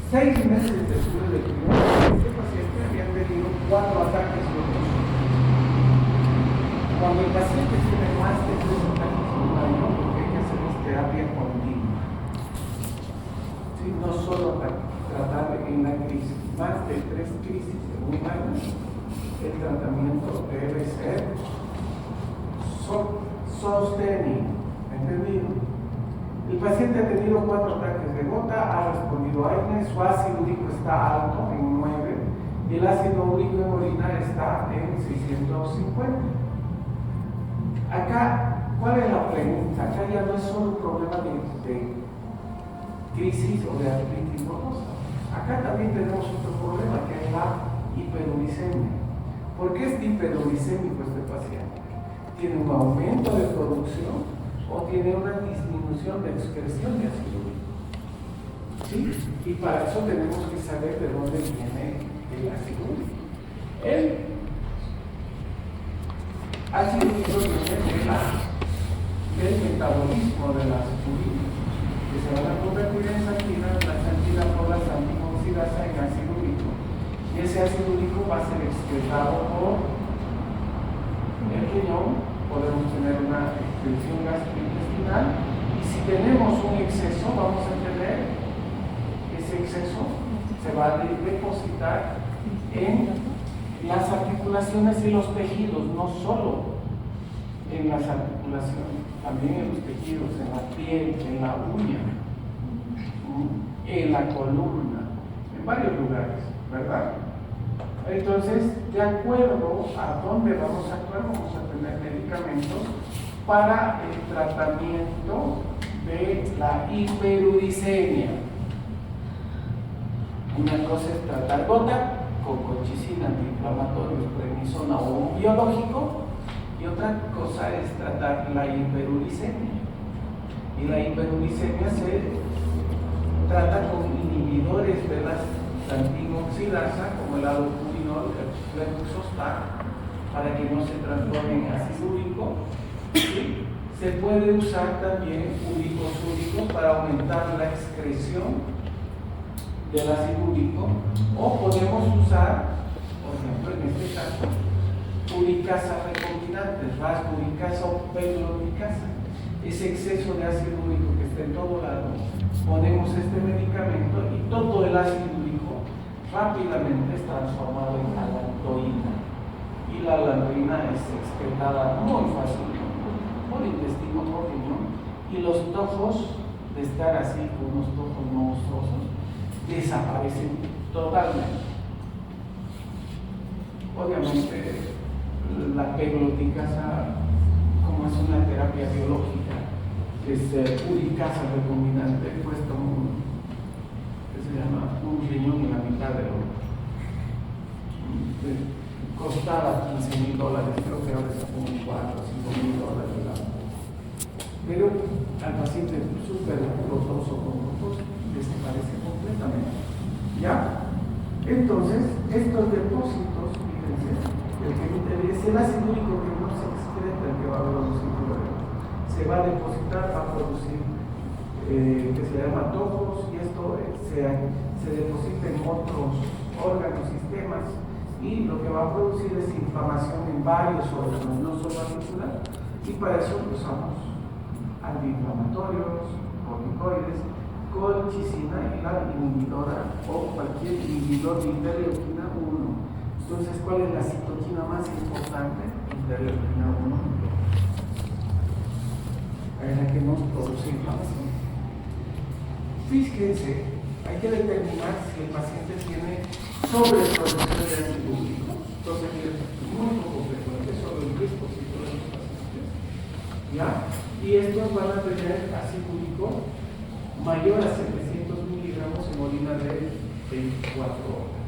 6 meses después del primer este paciente había tenido 4 ataques locos. Cuando el paciente tiene más de 3 ataques en un año, lo que hay que hacer es terapia continua. ¿Sí? No solo para tratar en la crisis, más de 3 crisis en un año. El tratamiento debe ser sostenido. ¿Entendido? El paciente ha tenido 4 ataques de gota, ha respondido a AINE, su ácido úrico está alto en 9 y el ácido úrico en orina está en 650. Acá, ¿cuál es la pregunta? Acá ya no es solo un problema de crisis o de artritis nodosa. Acá también tenemos otro problema que es la hiperuricemia. ¿Por qué es hiperuricémico este paciente? ¿Tiene un aumento de producción o tiene una disminución de excreción de ácido úrico? ¿Sí? Y para eso tenemos que saber de dónde viene el ácido úrico. El ácido úrico viene del metabolismo de las urinas, que se van a convertir en santina, la santina por la santina oxidasa en ácido úrico. Y ese ácido úrico va a ser excretado por el riñón, podemos tener una excreción gastrointestinal, y si tenemos un exceso, vamos a tener ese exceso, se va a depositar en las articulaciones y los tejidos, no solo en las articulaciones, también en los tejidos, en la piel, en la uña, en la columna, en varios lugares, ¿verdad? Entonces, de acuerdo a dónde vamos a actuar, vamos a tener medicamentos para el tratamiento de la hiperuricemia. Una cosa es tratar gota con colchicina, antiinflamatorio, prednisona o un biológico, y otra cosa es tratar la hiperuricemia. Y la hiperuricemia se trata con inhibidores de la santina oxidasa, como el aldopurinol, el flebuxostat, para que no se transforme en ácido úrico. ¿Sí? Se puede usar también úricos úricos para aumentar la excreción del ácido úrico, o podemos usar, por ejemplo, en este caso, uricasa recombinante, rasburicasa o pegloticasa. Ese exceso de ácido úrico que está en todo lado, ponemos este medicamento y todo el ácido úrico rápidamente es transformado en galantoína, y la galantoína es excretada muy fácilmente por intestino, por riñón, y los tojos, de estar así con unos tojos monstruosos, desaparecen totalmente. Obviamente la pegloticasa, como es una terapia biológica, es uricasa recombinante, cuesta que se llama un riñón en la mitad de oro. Costaba $15,000, creo que ahora está como $4,000 o $5,000. Pero al paciente súper rotoso con rotos desaparece completamente. ¿Ya? Entonces, estos depósitos, fíjense, el que es el ácido úrico que no se excreta, el que va a producir problemas. Se va a depositar, va a producir que se llama tojos, y esto se deposita en otros órganos, sistemas, y lo que va a producir es inflamación en varios órganos, no solo articular, y para eso usamos antiinflamatorios, corticoides, colchicina y la inhibidora o cualquier inhibidor de interleuquina 1. Entonces, ¿cuál es la citoquina más importante? Interleuquina 1. Es la que nos produce inflamación. Fíjense, hay que determinar si el paciente tiene sobreproducción de ácido úrico. Entonces, es muy poco frecuente, solo el 10% de los pacientes. ¿Ya? Y estos van a tener ácido úrico mayor a 700 miligramos en orina de 24 horas.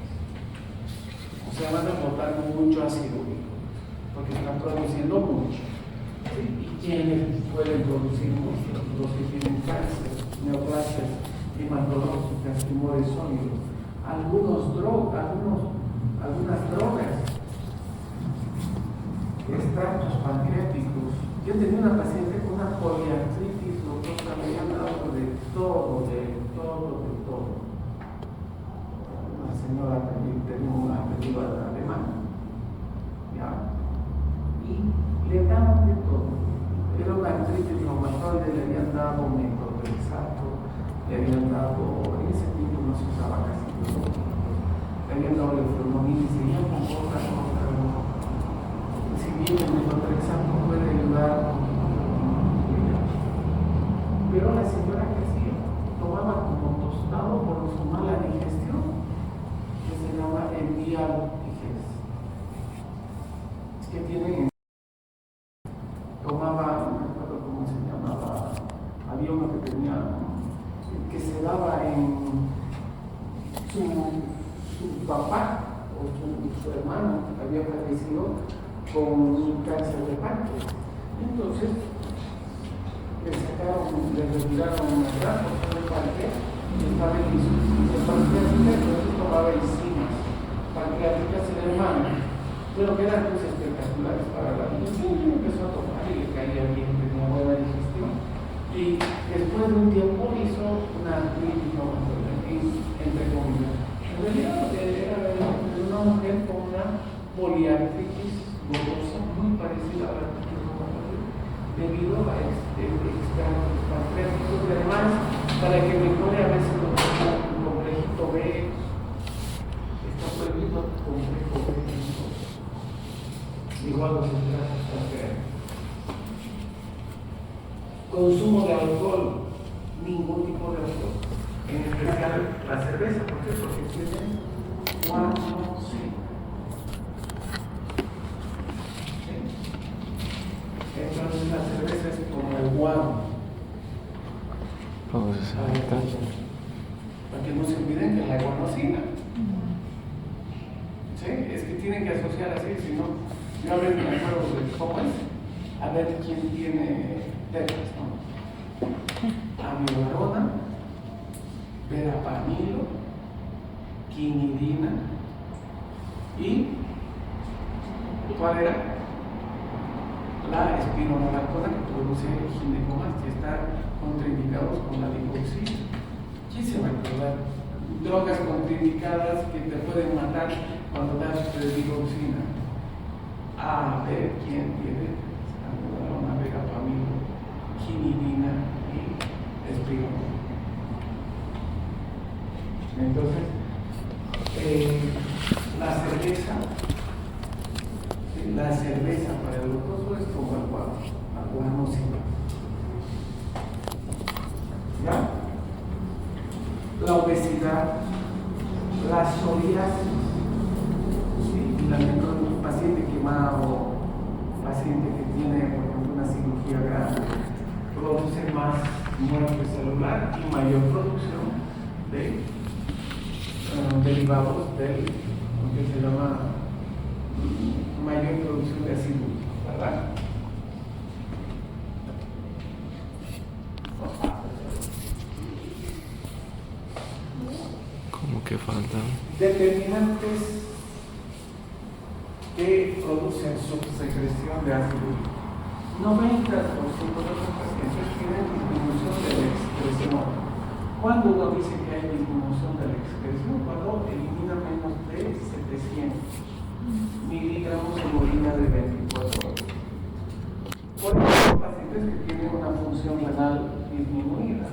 O sea, van a botar mucho ácido úrico, porque están produciendo mucho. ¿Sí? ¿Y quiénes pueden producir mucho? Los que tienen cáncer, neoplasias hematológicas, tumores sólidos, algunas drogas, extractos pancreáticos. Yo tenía una paciente con una poliartritis, doctora, me habían dado de todo. Una señora también tenía una apellido alemana, ¿ya? Y le daban de todo. Era una artritis reumatoide, le habían dado metotrexato, le habían dado, en ese tiempo no se usaba casi todo, le habían dado leflunomida y seguían con otra. Si bien el metotrexato puede ayudar, pero la señora que hacía, tomaba como tostado por su mala digestión, que se llama envialtiges, que tienen, tomaba, no me acuerdo cómo se llamaba, había uno que tenía, que se daba en su papá o su hermano que había fallecido con un cáncer de páncreas. Entonces le retiraron una gran porción de páncreas estaba en insuficiencia pancreática, entonces tomaba enzimas pancreáticas en el hermano, pero que eran pues espectaculares para la digestión. Y empezó a tomar y le caía bien, tenía buena digestión. Y después de un tiempo hizo una crítica, entre comillas. En realidad era una mujer con una poliartritis golosa muy parecida a la artritis reumatoide, debido a extractos pancreáticos. Y además, para que mejore a veces lo complejito B, está prohibido complejo B, igual los extractos pancreáticos. Consumo de alcohol, ningún tipo de alcohol, en especial la cerveza. ¿Por qué? Porque tiene guano, sí. Entonces la cerveza es como el guano. Para que no se olviden que la guanosina. ¿Sí? Es que tienen que asociar así, si no, yo a ver me acuerdo de cómo es, a ver quién tiene letras, ¿no? Amiodarona, verapamilo, quinidina y ¿cuál era? La espironolactona, que produce ginecomastia, está contraindicados con la digoxina. ¿Quién se va a acordar? Drogas contraindicadas que te pueden matar cuando das digoxina. A ver quién tiene amiodarona, verapamilo, quinidina y espironolactona. Entonces, la cerveza para el glucoso es como el guanosina. ¿Ya? La obesidad, la psoriasis, ¿sí? La un paciente quemado, paciente que tiene, por ejemplo, una cirugía grande, produce más muerte celular y mayor producción de derivados del, lo que se llama mayor producción de ácido, ¿verdad? ¿Cómo que faltan? Determinantes que producen subsecreción de ácido. 90% de los pacientes tienen disminución de la excreción. ¿Cuándo uno dice que hay disminución de la excreción? Cuando elimina menos de 700 miligramos en orina de 24 horas. Por ejemplo, pacientes que tienen una función renal disminuida.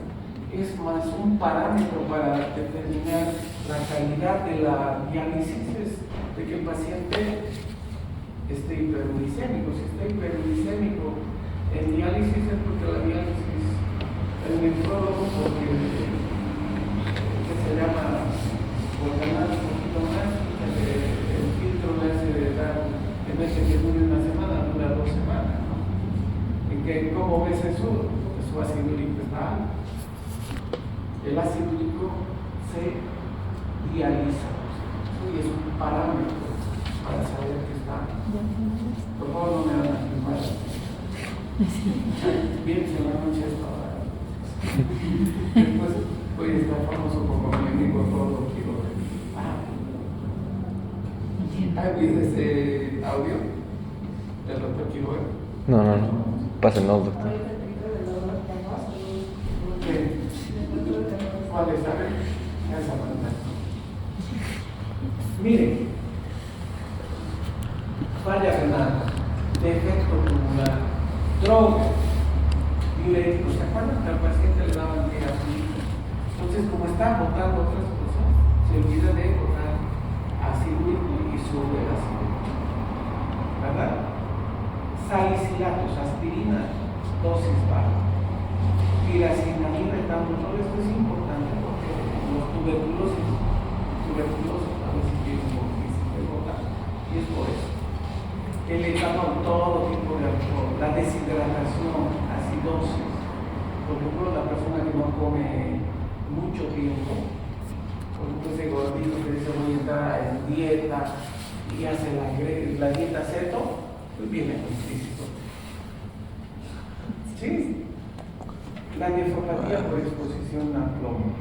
Es más un parámetro para determinar la calidad de la diálisis, es de que el paciente esté hiperglicémico. Si está hiperglicémico en diálisis es porque la diálisis, el nefrólogo, porque que se llama por ganar un poquito más, el filtro le hace dar, en vez de que dure una semana, dura 2 semanas, ¿no? ¿Y que cómo ves eso? Porque su ácido úrico está alto. El ácido úrico se dializa, ¿sí? Es un parámetro para saber que está. Por favor, no me hagan afirmar. Bien, se me anoche esta hora. Después voy a estar famoso como mi amigo todo Quiroga. ¿Hay ese audio del doctor Quiroga? No. Pásenos, doctor. ¿Cuál es? A ver, esa pantalla. Miren, falla renal, defecto tubular, drogas, diuréticos. ¿Se acuerdan que al paciente le daban diazepam? Entonces, como está botando otras cosas, se olvida de botar ácido úrico y sube el ácido úrico, ¿verdad? Salicilatos, aspirina, dosis baja. Piracinamida, etanol, esto es importante porque los tuberculosis a veces tienen un difícil de botar, y es por eso. El etanol, todo tipo de alcohol, la deshidratación, acidosis. Por ejemplo, la persona que no come mucho tiempo, por ejemplo, ese gordito que dice voy a entrar en dieta y hace la dieta ceto, pues viene muy físico. ¿Sí? La nefropatía por exposición a plomo.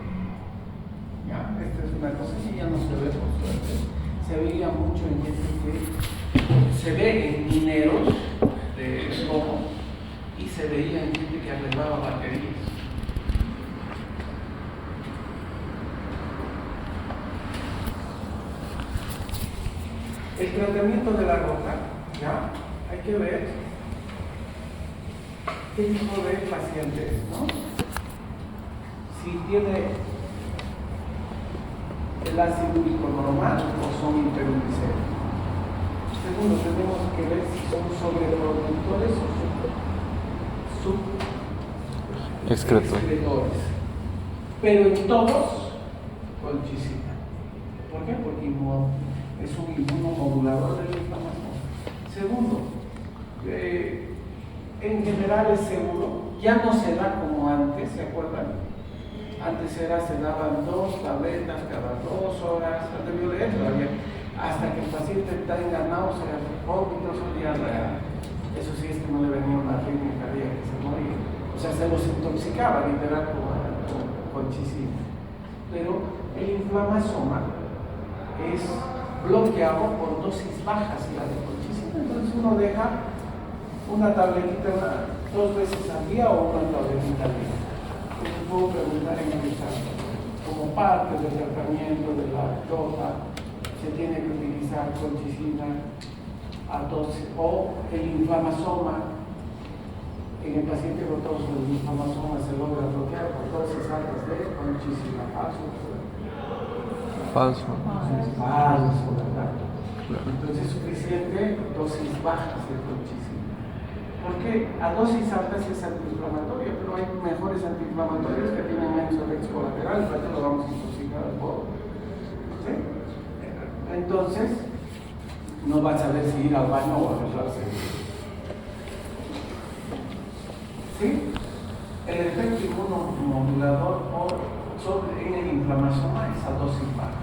¿Ya? Esta es una cosa que ya no se ve por suerte. Se veía mucho en gente que se ve en mineros de plomo y se veía en gente que arreglaba baterías. El tratamiento de la gota, ¿ya? Hay que ver qué tipo de paciente es, ¿no? Si tiene el ácido úrico normal o son hiperuricemias. Segundo, tenemos que ver si son sobreproductores o excretores. Pero en todos, colchicina. ¿Por qué? Porque es un inmunomodulador de la inflamación. Segundo, en general es seguro, ya no se da como antes, ¿se acuerdan? Antes se daban 2 tabletas cada 2 horas, hasta que el paciente tenga náuseas, vómitos o diarrea. Eso sí es que no le venía una arritmia cardíaca, se moría. O sea, se los intoxicaba literal con colchicina. Pero el inflamasoma es bloqueado por dosis bajas y la de colchicina. Entonces uno deja una tabletita 2 veces al día o una tabletita al día. Entonces puedo preguntar en el caso, como parte del tratamiento de la gota, se tiene que utilizar colchicina a dosis o el inflamasoma. En el paciente gotoso el inflamasoma se logra bloquear por dosis altas de colchicina. Falso. Falso, ¿verdad? Entonces es suficiente dosis bajas de colchicina. Porque a dosis altas es antiinflamatoria, pero hay mejores antiinflamatorios que tienen menos efectos colaterales, para eso lo vamos a intoxicar al pobre. ¿Sí? Entonces, no vas a ver si ir al baño o arreglarse. ¿Sí? El efecto inmunomodulador en el inflamasoma es a dosis bajas.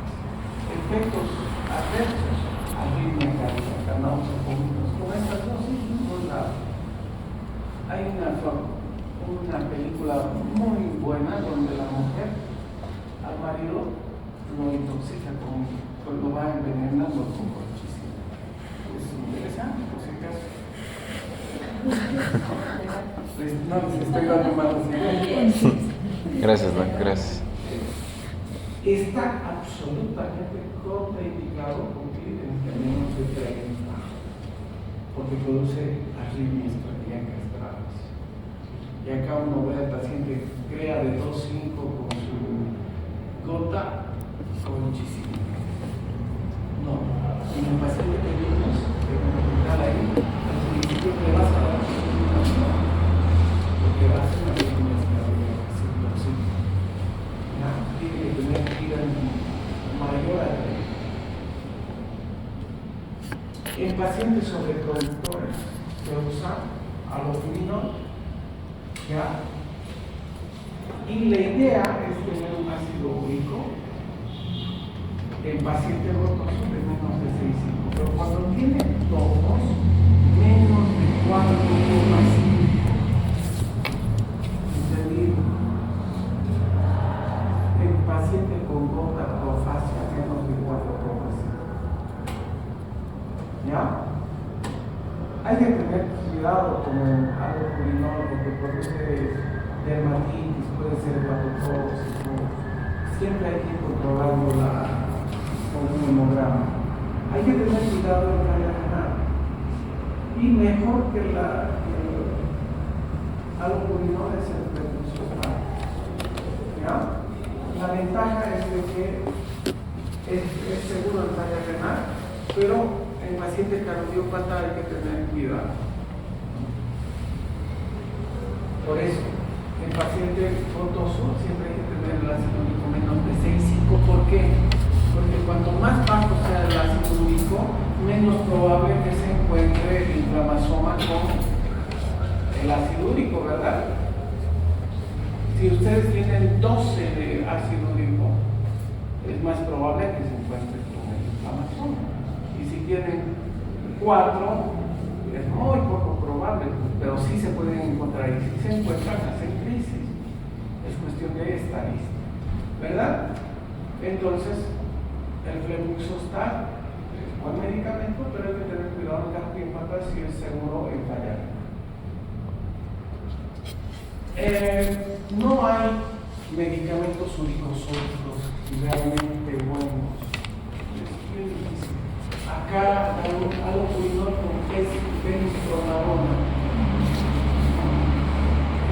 Efectos adversos, arritmia cardíaca, náuseas, vómitos, con estas dosis no da. Hay una película muy buena donde la mujer al marido lo intoxica lo va envenenando con colchicina. Es interesante, por si acaso. No les estoy dando malas ideas. Gracias, Doc, gracias. Está absolutamente contraindicado cumplir en caminos de 30, porque produce arritmias cardíacas graves. Y acá uno ve al paciente crea de 2,5 con su gota colchicina. No, en el paciente que vimos, que en el hospital ahí, al principio le vas a dar porque va a ser una arritmia cardíaca, sí. Tiene que tener vida mayor a la. En pacientes sobreproductores se usa aloflinol, ¿ya? Y la idea es tener un ácido úrico en paciente gotoso de menos de 6,5, pero cuando tiene todos menos de 4,5. El paciente con gota profasia menos de 4,5. ¿Ya? Hay que tener cuidado con el aloflinol porque produce dermatitis, puede ser hepatotóxico. Siempre hay que controlarlo con un hemograma. Hay que tener cuidado en la renal. Y mejor que el aloflinol es el precursor. ¿Ya? La ventaja es de que es seguro en talla renal, pero en paciente cardiópata hay que tener cuidado. Por eso, en paciente gotoso siempre hay que tener el ácido úrico menos de 6,5. ¿Por qué? Porque cuanto más bajo sea el ácido úrico, menos probable que se encuentre el inflamasoma con el ácido úrico, ¿verdad? Si ustedes tienen 12 de ácido úrico, es más probable que se encuentre con el inflamación. Y si tienen 4, es muy poco probable, pero sí se pueden encontrar. Y si se encuentran, hacen crisis. Es cuestión de estadística, ¿verdad? Entonces, el Flebuxostat es buen medicamento, pero hay que tener cuidado en cardiópatas si es seguro en fallar. No hay medicamentos uricosólicos realmente buenos. Es bien difícil. Acá hay algo que es benzpromarona.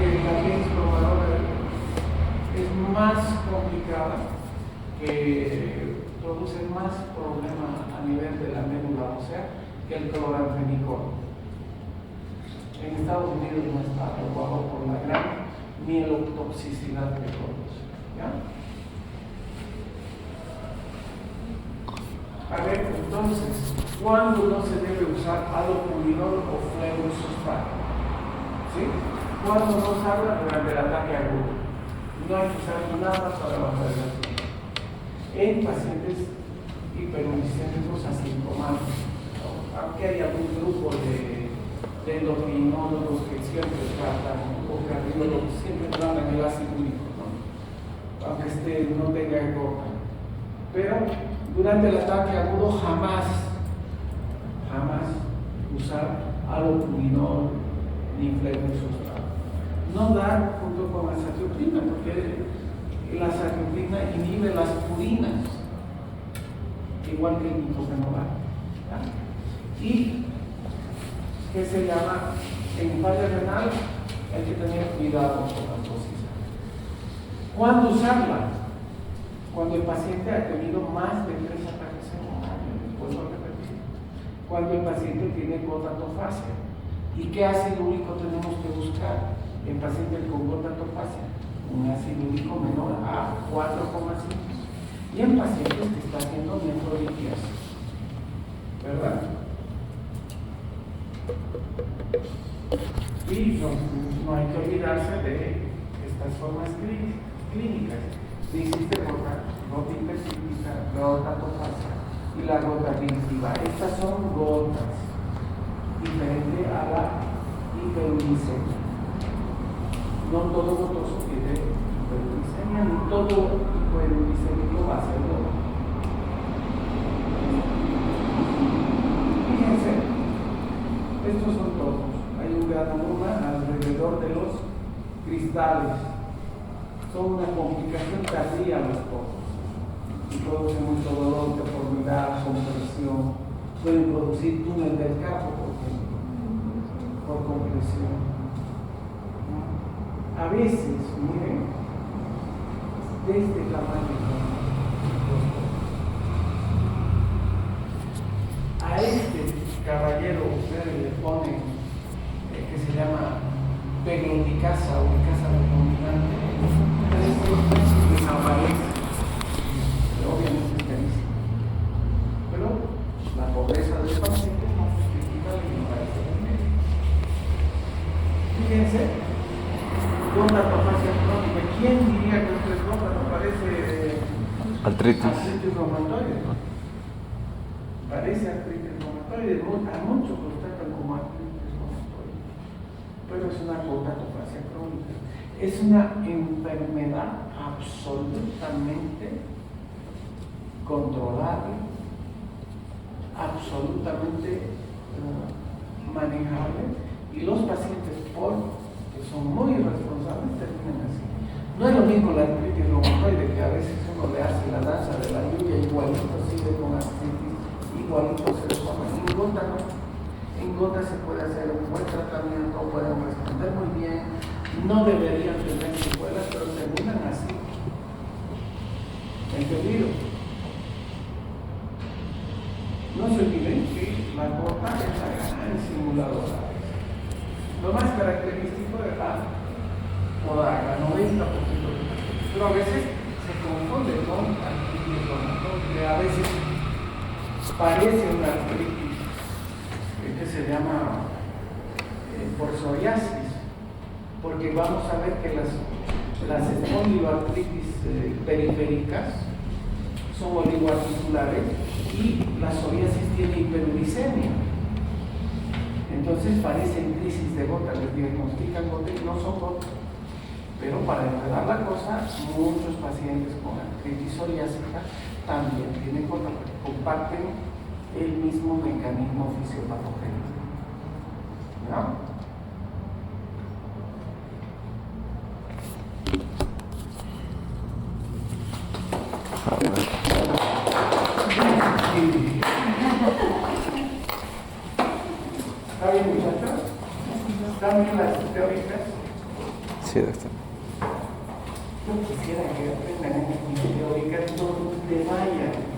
La benzpromarona es más complicada, que produce más problemas a nivel de la médula ósea que el cloranfenicol. En Estados Unidos no está aprobado por la gran mielotoxicidad que produce. ¿Ya? A ver, entonces, ¿cuándo no se debe usar halopurinol o Flebuxostat? ¿Sí? ¿Cuándo no se habla? Durante el ataque agudo. No hay que usar nada para bajar el azúcar. En pacientes hiperuricémicos asintomáticos, aunque hay algún grupo de endocrinólogos que siempre tratan, o cardiólogos siempre tratan el ácido úrico, ¿no? Aunque no tenga gota. Pero durante el ataque agudo jamás usar halopurinol ni Flebuxostat. No dar junto con la satioprina, porque la satioprina inhibe las purinas, igual que el nicotinamida. Y que se llama, en falla renal hay que tener cuidado con la dosis. ¿Cuándo usarla? Cuando el paciente ha tenido más de 3 ataques en un año, vuelvo a repetir. Cuando el paciente tiene gotatofasia. ¿Y qué ácido úrico tenemos que buscar en pacientes con gotatofasia? Un ácido úrico menor a 4,5. Y en pacientes que están haciendo nefrolitiasis. ¿Verdad? Y no hay que olvidarse de estas formas clínicas. Existe gota hipercíclica, gotatofasia y la gota adictiva. Estas son gotas, diferente a la hiperuricemia. No todo gotoso tiene hiperuricemia, ni todo hiperuricémico va a ser gota. Fíjense, estos son todos. Hay un granuloma alrededor de los cristales. Son una complicación tardía a los pocos. Y producen mucho dolor, deformidad, compresión. Pueden producir túnel del carpo, por ejemplo, por compresión. A veces, miren, de este tamaño. A este caballero ustedes le ponen que se llama pegloticasa o casa recombinante, desaparece, pero obviamente es carísimo. Pero la pobreza del paciente no justifica la ignorancia del médico. Fíjense, gotatofasia crónica. ¿Quién diría que esto es gota? No parece artritis reumatoide. Parece artritis reumatoide. A muchos los tratan como artritis reumatoide. Pero es una gotatofasia crónica. Es una enfermedad absolutamente controlable, absolutamente manejable, y los pacientes, que son muy irresponsables, terminan así. No es lo mismo la artritis reumatoide, que a veces uno le hace la danza de la lluvia, igualito sigue con artritis, igualito se le toma. En gota no. En gota se puede hacer un buen tratamiento, pueden responder muy bien, no deberían tener secuelas, pero terminan así. ¿Entendido? No se olviden que la gota es la gran simuladora. Lo más característico de la podagra, 90%. Pero a veces se confunde con artritis reumatoide, a veces parece una artritis que se llama por psoriasis, porque vamos a ver que las espondiloartritis periféricas son oligoarticulares y la psoriasis tiene hiperuricemia. Entonces parecen crisis de gota, les diagnostican gota y no son gotas. Pero para enredar la cosa, muchos pacientes con artritis psoriásica también tienen contagio, comparten el mismo mecanismo fisiopatogénico. ¿No? ¿Está bien, muchachos? ¿Están bien las teóricas? Sí, doctor. Yo quisiera que aprendan en teóricas donde vayan.